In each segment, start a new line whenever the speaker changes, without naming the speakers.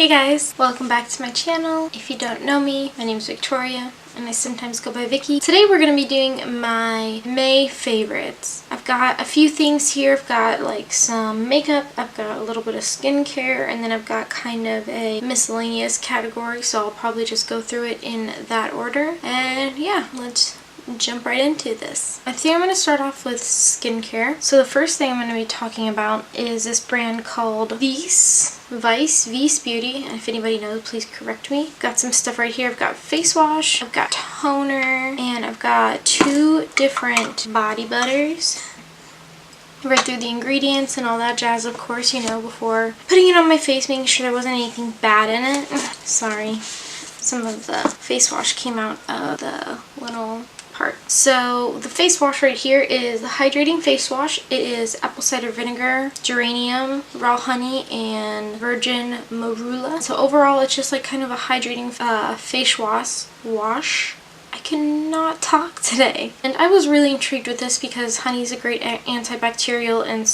Hey guys, welcome back to my channel. If you don't know me, my name is Victoria and I sometimes go by Vicky. Today we're going to be doing my May favorites. I've got a few things here. I've got like some makeup, I've got a little bit of skincare, and then I've got kind of a miscellaneous category, so I'll probably just go through it in that order. And yeah, let's jump right into this. I think I'm going to start off with skincare. So the first thing I'm going to be talking about is this brand called Veise Beauty. And if anybody knows, please correct me. Got some stuff right here. I've got face wash, I've got toner, and I've got two different body butters. Read through the ingredients and all that jazz, of course, you know, before putting it on my face, making sure there wasn't anything bad in it. Sorry, some of the face wash came out of the little part. So the face wash right here is the hydrating face wash. It is apple cider vinegar, geranium, raw honey, and virgin marula. So overall it's just like kind of a hydrating face wash. I cannot talk today. And I was really intrigued with this because honey is a great antibacterial and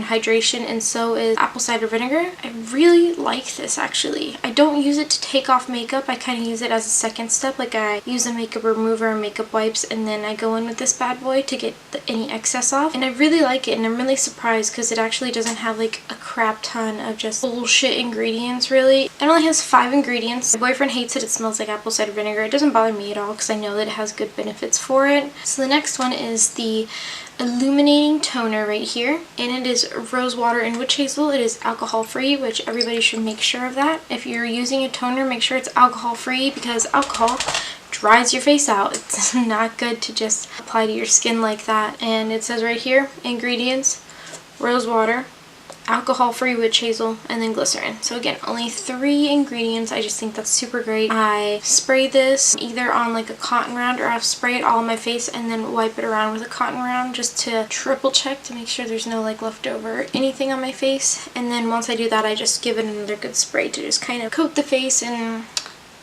hydration, and so is apple cider vinegar. I really like this actually. I don't use it to take off makeup. I kind of use it as a second step. Like I use a makeup remover and makeup wipes, and then I go in with this bad boy to get any excess off. And I really like it, and I'm really surprised because it actually doesn't have like a crap ton of just bullshit ingredients really. It only has 5 ingredients. My boyfriend hates it. It smells like apple cider vinegar. It doesn't bother me at all because I know that it has good benefits for it. So the next one is the illuminating toner right here, and it is rose water and witch hazel. It is alcohol free, which everybody should make sure of that. If you're using a toner, make sure it's alcohol free because alcohol dries your face out. It's not good to just apply to your skin like that. And it says right here, ingredients: rose water, alcohol-free witch hazel, and then glycerin. So again, only 3 ingredients. I just think that's super great. I spray this either on like a cotton round, or I'll spray it all on my face and then wipe it around with a cotton round just to triple check to make sure there's no like leftover anything on my face. And then once I do that, I just give it another good spray to just kind of coat the face and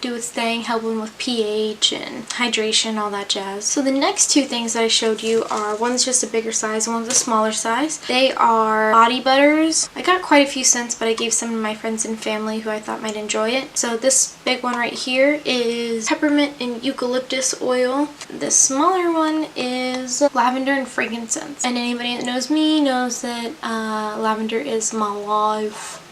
do its thing, helping with pH and hydration, all that jazz. So the next 2 things that I showed you are, one's just a bigger size and one's a smaller size. They are body butters. I got quite a few scents, but I gave some to my friends and family who I thought might enjoy it. So this big one right here is peppermint and eucalyptus oil. The smaller one is lavender and frankincense. And anybody that knows me knows that lavender is my life.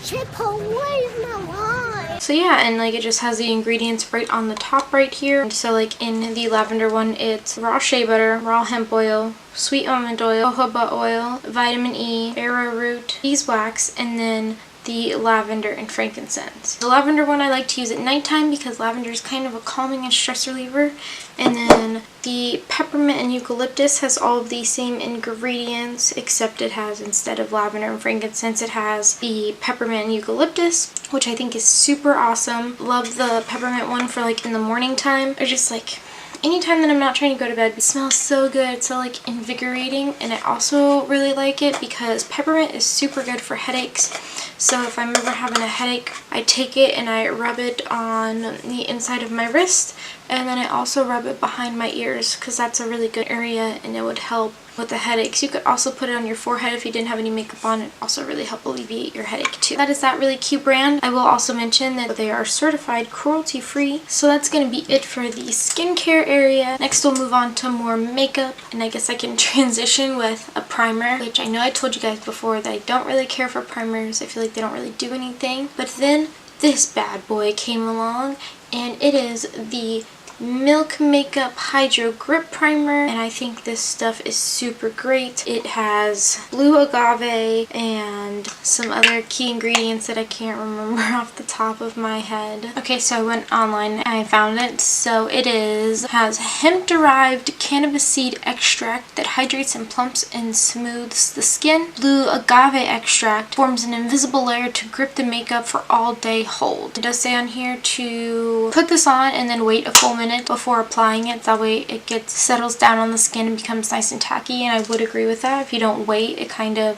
Chipotle is my life.
So yeah, and like it just has the ingredients right on the top right here. So like in the lavender one, it's raw shea butter, raw hemp oil, sweet almond oil, jojoba oil, vitamin E, arrowroot, beeswax, and then the lavender and frankincense. The lavender one I like to use at nighttime because lavender is kind of a calming and stress reliever. And then the peppermint and eucalyptus has all of the same ingredients, except it has, instead of lavender and frankincense, it has the peppermint and eucalyptus, which I think is super awesome. Love the peppermint one for like in the morning time, or just like anytime that I'm not trying to go to bed. It smells so good, it's so like invigorating. And I also really like it because peppermint is super good for headaches. So if I'm ever having a headache, I take it and I rub it on the inside of my wrist, and then I also rub it behind my ears because that's a really good area and it would help with the headaches. You could also put it on your forehead if you didn't have any makeup on. It also really help alleviate your headache too. That is that really cute brand. I will also mention that they are certified cruelty free. So that's going to be it for the skincare area. Next we'll move on to more makeup, and I guess I can transition with a primer, which I know I told you guys before that I don't really care for primers. I feel like they don't really do anything. But then this bad boy came along, and it is the Milk Makeup Hydro Grip Primer, and I think this stuff is super great. It has blue agave and some other key ingredients that I can't remember off the top of my head. Okay, so I went online and I found it. So it has hemp-derived cannabis seed extract that hydrates and plumps and smooths the skin. Blue agave extract forms an invisible layer to grip the makeup for all day hold. It does say on here to put this on and then wait a full minute before applying it. That way it settles down on the skin and becomes nice and tacky, and I would agree with that. If you don't wait, it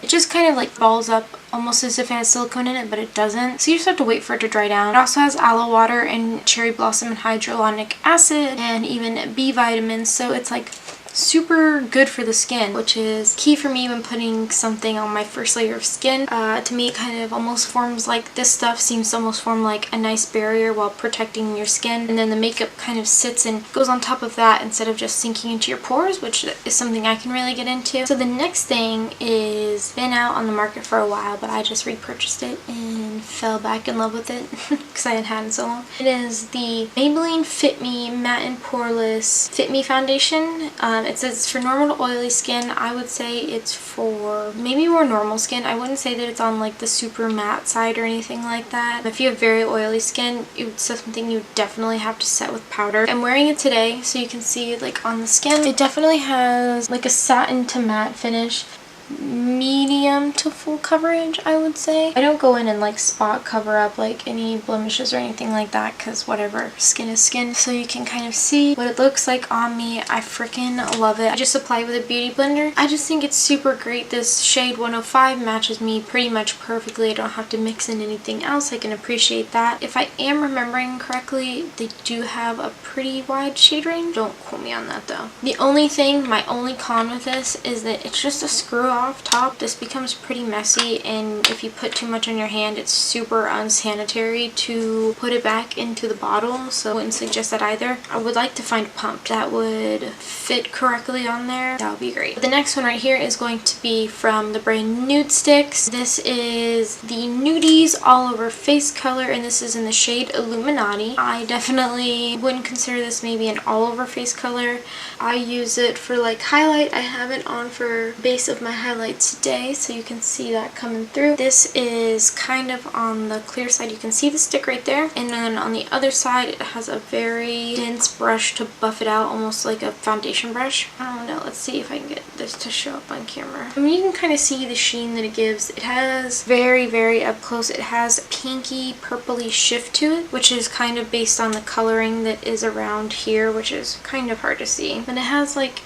just kind of like balls up almost as if it has silicone in it, but it doesn't. So you just have to wait for it to dry down. It also has aloe water and cherry blossom and hyaluronic acid and even B vitamins, so it's like super good for the skin, which is key for me when putting something on my first layer of skin. To me, it kind of almost forms like, this stuff seems to almost form like a nice barrier while protecting your skin, and then the makeup kind of sits and goes on top of that instead of just sinking into your pores, which is something I can really get into. So the next thing is been out on the market for a while, but I just repurchased it and fell back in love with it because I hadn't had it so long. It is the Maybelline Fit Me Matte and Poreless Fit Me Foundation. It says it's for normal to oily skin. I would say it's for maybe more normal skin. I wouldn't say that it's on like the super matte side or anything like that. If you have very oily skin, it's something you definitely have to set with powder. I'm wearing it today so you can see like on the skin. It definitely has like a satin to matte finish. Medium to full coverage, I would say. I don't go in and like spot cover up like any blemishes or anything like that, because whatever, skin is skin. So you can kind of see what it looks like on me. I freaking love it. I just apply it with a beauty blender. I just think it's super great. This shade 105 matches me pretty much perfectly. I don't have to mix in anything else. I can appreciate that. If I am remembering correctly, they do have a pretty wide shade range. Don't quote me on that though. The only thing, my only con with this is that it's just a screw off top. This becomes pretty messy, and if you put too much on your hand, it's super unsanitary to put it back into the bottle, so I wouldn't suggest that either. I would like to find a pump that would fit correctly on there. That would be great. The next one right here is going to be from the brand NudeStix. This is the Nudies All Over Face Color, and this is in the shade Illuminati. I definitely wouldn't consider this maybe an all over face color. I use it for like highlight. I have it on for base of my highlights today, so you can see that coming through. This is kind of on the clear side. You can see the stick right there, and then on the other side it has a very dense brush to buff it out, almost like a foundation brush. I don't know, let's see if I can get this to show up on camera. I mean, you can kind of see the sheen that it gives. It has very up close, it has a pinky purpley shift to it, which is kind of based on the coloring that is around here, which is kind of hard to see. And it has like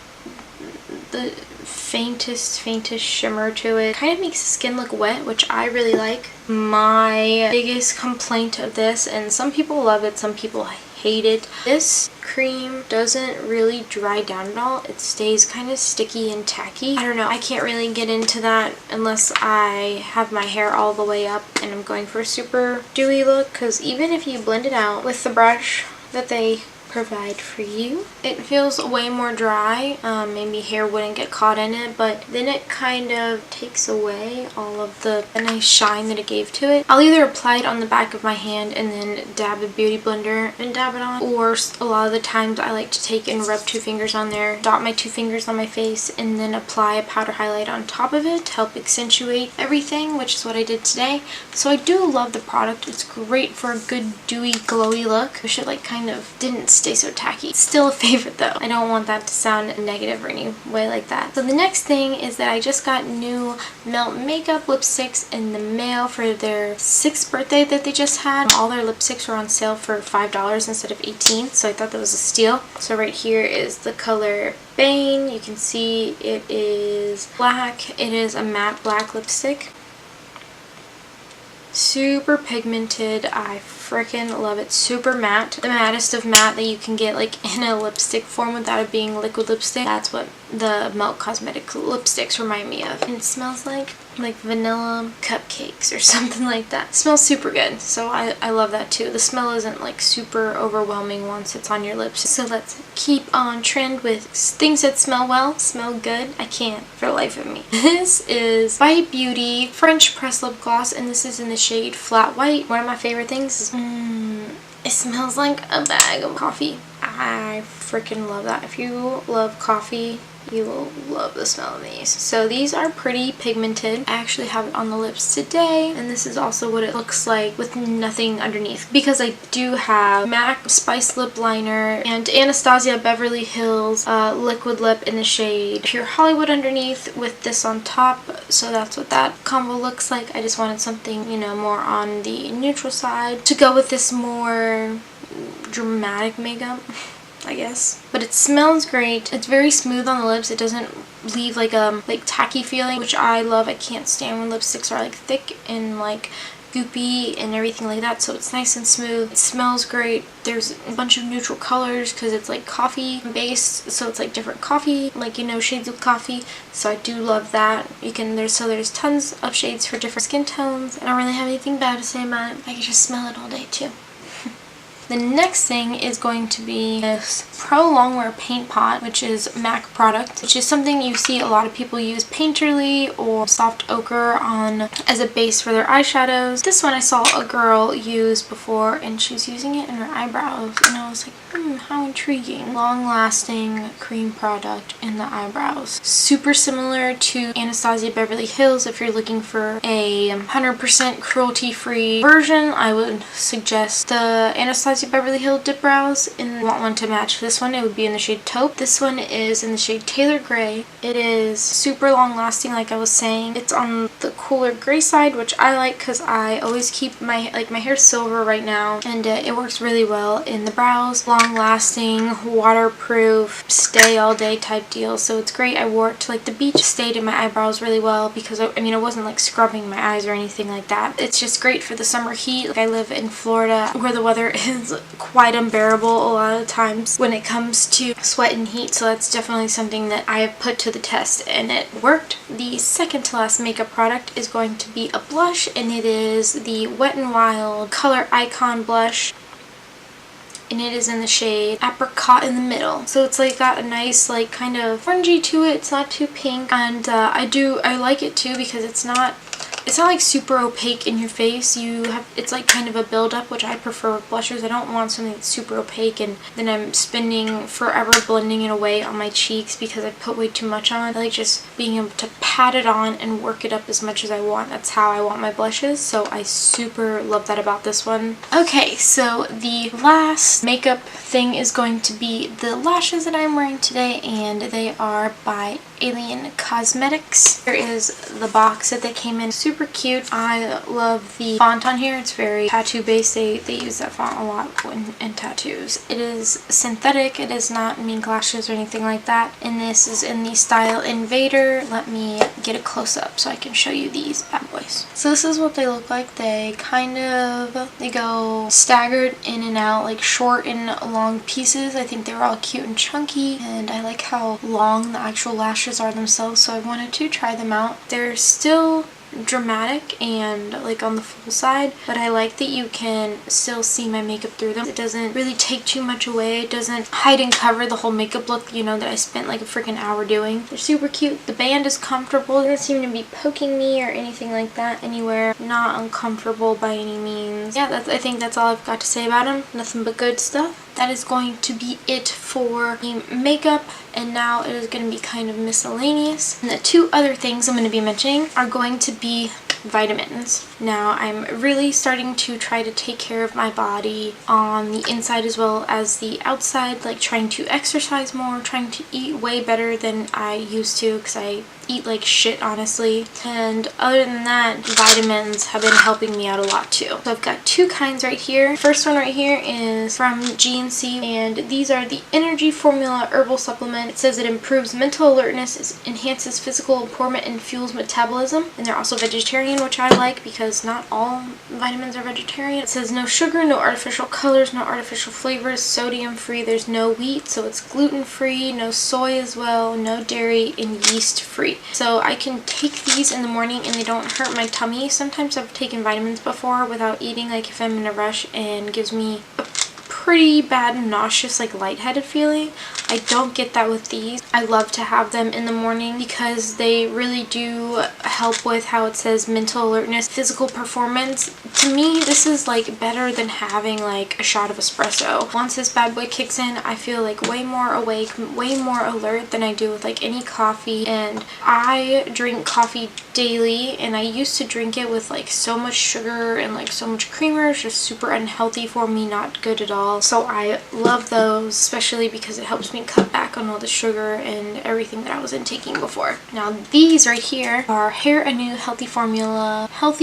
the faintest shimmer to it. Kind of makes the skin look wet, which I really like. My biggest complaint of this, and some people love it, some people hate it, this cream doesn't really dry down at all. It stays kind of sticky and tacky. I don't know, I can't really get into that unless I have my hair all the way up and I'm going for a super dewy look, because even if you blend it out with the brush that they provide for you, it feels way more dry. Maybe hair wouldn't get caught in it, but then it kind of takes away all of the nice shine that it gave to it. I'll either apply it on the back of my hand and then dab a beauty blender and dab it on, or a lot of the times I like to take and rub 2 fingers on there, dot my 2 fingers on my face, and then apply a powder highlight on top of it to help accentuate everything, which is what I did today. So I do love the product. It's great for a good dewy glowy look. Wish it like kind of didn't stay so tacky. It's still a favorite though. I don't want that to sound negative or any way like that. So the next thing is that I just got new Melt Makeup lipsticks in the mail for their 6th birthday that they just had. All their lipsticks were on sale for $5 instead of $18, so I thought that was a steal. So right here is the color Bane. You can see it is black. It is a matte black lipstick. Super pigmented. I freaking love it. Super matte. The mattest of matte that you can get like in a lipstick form without it being liquid lipstick. That's what the Melt Cosmetic lipsticks remind me of. And it smells like vanilla cupcakes or something like that. It smells super good. So I love that too. The smell isn't like super overwhelming once it's on your lips. So let's keep on trend with things that smell well, smell good. I can't for the life of me. This is Veise Beauty French Press Lip Gloss, and this is in the shade Flat White. One of my favorite things is it smells like a bag of coffee. I freaking love that. If you love coffee, you will love the smell of these. So these are pretty pigmented. I actually have it on the lips today, and this is also what it looks like with nothing underneath, because I do have MAC Spice Lip Liner and Anastasia Beverly Hills Liquid Lip in the shade Pure Hollywood underneath with this on top. So that's what that combo looks like. I just wanted something, you know, more on the neutral side to go with this more dramatic makeup, I guess. But it smells great. It's very smooth on the lips. It doesn't leave like a tacky feeling, which I love. I can't stand when lipsticks are like thick and like goopy and everything like that, so it's nice and smooth. It smells great. There's a bunch of neutral colors because it's like coffee based, so it's like different coffee, like, you know, shades of coffee. So I do love that. There's tons of shades for different skin tones. I don't really have anything bad to say about it. I can just smell it all day too. The next thing is going to be this Pro Longwear Paint Pot, which is MAC product, which is something you see a lot of people use Painterly or Soft Ochre on as a base for their eyeshadows. This one I saw a girl use before, and she's using it in her eyebrows, and I was like, how intriguing. Long-lasting cream product in the eyebrows. Super similar to Anastasia Beverly Hills. If you're looking for a 100% cruelty-free version, I would suggest the Anastasia Beverly Hills Dip Brows, and want one to match this one, it would be in the shade Taupe. This one is in the shade Taylor Gray. It is super long lasting, like I was saying. It's on the cooler gray side, which I like because I always keep my hair's silver right now, and it works really well in the brows. Long lasting, waterproof, stay all day type deal, so it's great. I wore it to like the beach, stayed in my eyebrows really well because I wasn't like scrubbing my eyes or anything like that. It's just great for the summer heat. Like, I live in Florida where the weather is quite unbearable a lot of times when it comes to sweat and heat, so that's definitely something that I have put to the test and it worked. The second to last makeup product is going to be a blush, and it is the Wet n Wild Color Icon blush, and it is in the shade Apricot in the middle. So it's like got a nice like kind of orangey to it. It's not too pink, and I like it too because it's not like super opaque in your face. It's like kind of a build-up, which I prefer with blushes. I don't want something that's super opaque and then I'm spending forever blending it away on my cheeks because I put way too much on. I like just being able to pat it on and work it up as much as I want. That's how I want my blushes, so I super love that about this one. Okay, so the last makeup thing is going to be the lashes that I'm wearing today, and they are by Alien Cosmetics. Here is the box that they came in. Super cute. I love the font on here. It's very tattoo based. They use that font a lot in tattoos. It is synthetic. It is not mink lashes or anything like that. And this is in the style Invader. Let me get a close up so I can show you these bad boys. So this is what they look like. They go staggered in and out, like short and long pieces. I think they were all cute and chunky, and I like how long the actual lashes are themselves, so I wanted to try them out. They're still dramatic and like on the full side, but I like that you can still see my makeup through them. It doesn't really take too much away. It doesn't hide and cover the whole makeup look, you know, that I spent like a freaking hour doing. They're super cute. The band is comfortable. It doesn't seem to be poking me or anything like that anywhere. Not uncomfortable by any means. Yeah, I think that's all I've got to say about them. Nothing but good stuff. That is going to be it for the makeup, and now it is going to be kind of miscellaneous. And the two other things I'm going to be mentioning are going to be vitamins. Now I'm really starting to try to take care of my body on the inside as well as the outside, like trying to exercise more, trying to eat way better than I used to because I eat like shit, honestly. And other than that, vitamins have been helping me out a lot too. So I've got two kinds right here. First one right here is from GNC, and these are the Energy Formula Herbal Supplement. It says it improves mental alertness, enhances physical improvement, and fuels metabolism. And they're also vegetarian, which I like because not all vitamins are vegetarian. It says no sugar, no artificial colors, no artificial flavors, sodium free. There's no wheat, so it's gluten free, no soy as well, no dairy, and yeast free. So I can take these in the morning and they don't hurt my tummy. Sometimes I've taken vitamins before without eating, like if I'm in a rush, and gives me a pretty bad nauseous, like lightheaded feeling. I don't get that with these. I love to have them in the morning because they really do help with how it says mental alertness, physical performance. To me, this is like better than having like a shot of espresso. Once this bad boy kicks in, I feel like way more awake, way more alert than I do with like any coffee. And I drink coffee daily, and I used to drink it with like so much sugar and like so much creamer. It's just super unhealthy for me, not good at all. So I love those, especially because it helps me cut back on all the sugar and everything that I was intaking before. Now these right here are Hair Anew Healthy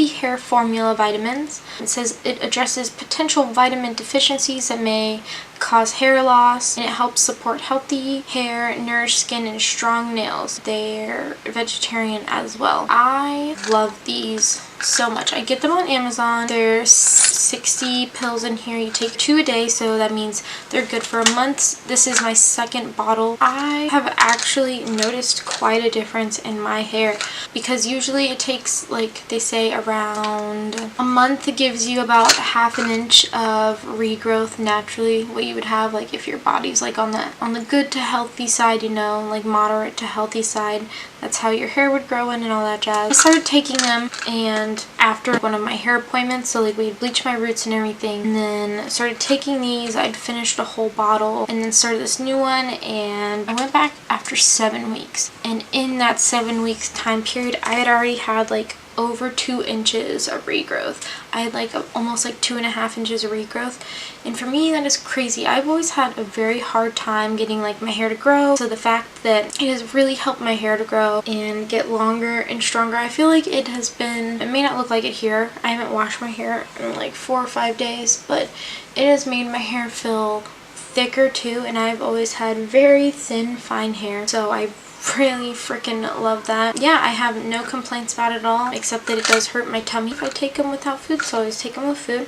Hair Formula vitamins. It says it addresses potential vitamin deficiencies that may cause hair loss, and it helps support healthy hair, nourished skin, and strong nails. They're vegetarian as well. I love these so much. I get them on Amazon. There's 60 pills in here. You take 2 a day, so that means they're good for a month. This is my second bottle. I have actually noticed quite a difference in my hair because usually it takes, like they say, around a month. It gives you about half an inch of regrowth naturally, what you would have like if your body's like on the good to healthy side, you know, like moderate to healthy side. That's how your hair would grow in and all that jazz. I started taking them, and after one of my hair appointments, so like we'd bleach my roots and everything, and then started taking these. I'd finished a whole bottle and then started this new one, and I went back after 7 weeks. And in that 7 weeks time period, I had already had like over 2 inches of regrowth. I had like almost like 2.5 inches of regrowth, and for me that is crazy. I've always had a very hard time getting like my hair to grow, so the fact that it has really helped my hair to grow and get longer and stronger, I feel like it has been, it may not look like it here, I haven't washed my hair in like 4 or 5 days, but it has made my hair feel thicker too, and I've always had very thin fine hair, so I really freaking love that. Yeah, I have no complaints about it at all, except that it does hurt my tummy if I take them without food, so I always take them with food.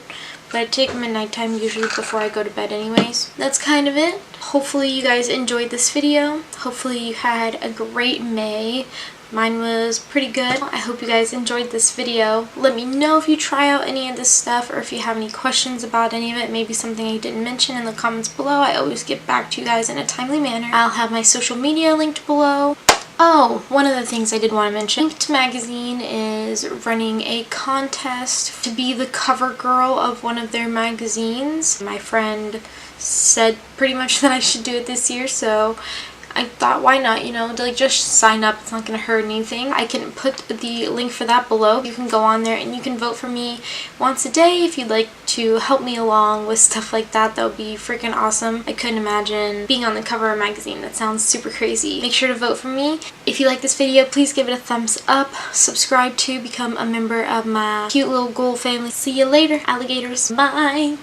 But I take them at nighttime, usually before I go to bed anyways. That's kind of it. Hopefully you guys enjoyed this video. Hopefully you had a great May. Mine was pretty good. I hope you guys enjoyed this video. Let me know if you try out any of this stuff or if you have any questions about any of it. Maybe something I didn't mention in the comments below. I always get back to you guys in a timely manner. I'll have my social media linked below. Oh, one of the things I did want to mention, Inked magazine is running a contest to be the cover girl of one of their magazines. My friend said pretty much that I should do it this year, so I thought, why not, you know, like just sign up. It's not going to hurt anything. I can put the link for that below. You can go on there and you can vote for me once a day if you'd like to help me along with stuff like that. That would be freaking awesome. I couldn't imagine being on the cover of a magazine. That sounds super crazy. Make sure to vote for me. If you like this video, please give it a thumbs up. Subscribe to become a member of my cute little ghoul family. See you later, alligators. Bye!